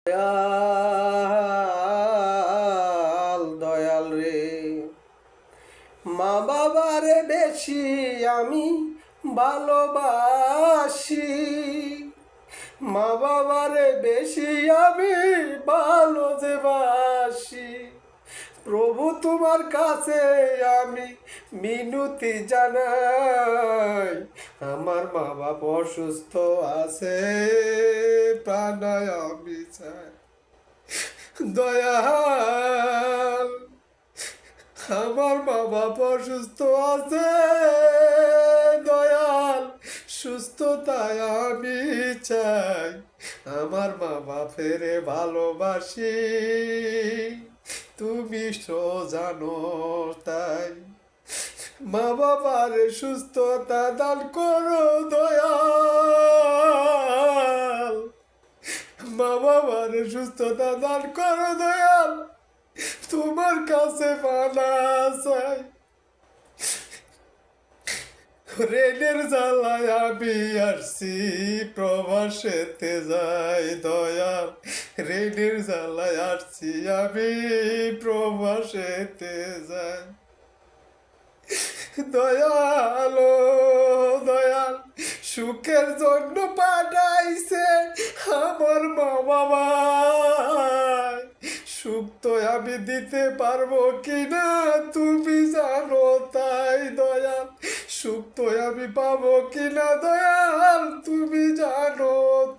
দয়াল দয়াল রে, মা বাবারে বেশি আমি ভালোবাসি, মা বাবারে বেশি আমি ভালো যে বাসি। প্রভু তোমার কাছে আমি মিনতি জানাই, আমার মা বাবা অসুস্থ আছে, প্রাণায় আমি চাই। দয়াল, আমার মা বাবা অসুস্থ আছে, দয়াল সুস্থতায় আমি চাই। আমার মা বাপের ভালোবাসি, তুমি জানো তাই। মা বাবার সুস্থতা দান করো দয়াল, মা বাবার সুস্থতা দান করো দয়াল, তোমার কাছে পানা চাই। রেলের জ্বালায় আমি আসছি, প্রবাসেতে যাই দয়াল, রেলের জ্বালায় আসছি আমি, প্রবাসেতে যাই। দয়াল ও দয়াল, সুখের জন্য পাঠাইছে আমার মা বাবা, সুখ তো আমি দিতে পারবো কিনা তুমি জানো তাই। দয়াল, সুখ তো আমি পাবো কিনা দয়াল তুমি জানো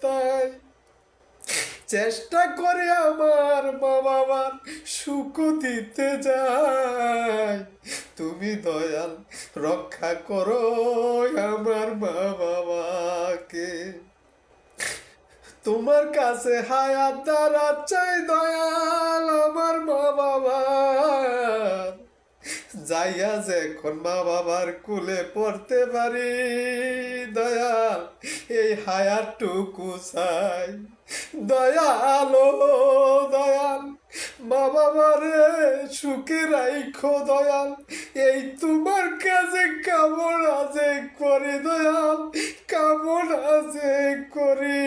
তাই। চেষ্টা করে আমার মা বাবার সুখ দিতে যাই, তুমি দয়াল রক্ষা করো আমার মা বাবাকে। তোমার কাছে হায়াত দ্বারা চাই দয়াল, আমার মা বাবা যাইয়া যখন মা বাবার কুলে পড়তে পারি দয়াল, এই হায়াতটুকু চাই। দয়াল ও দয়াল, মা বাবারে সুখে রাইখো দয়াল, এই তোমার কাছে কামনা যে করি দয়াল, কামনা যে করি।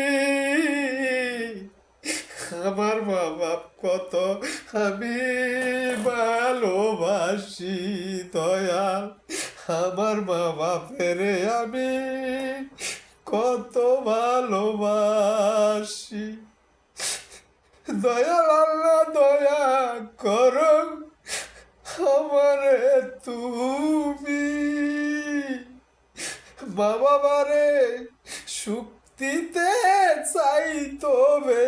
আমার মা বাপ কত আমি ভালোবাসি দয়াল, আমার মা বাপের আমি কত ভালোবাসি। দয়াল আল্লাহ দয়া করো আমারে তুমি, মা বাবারে সুখ দিতে চাই তবে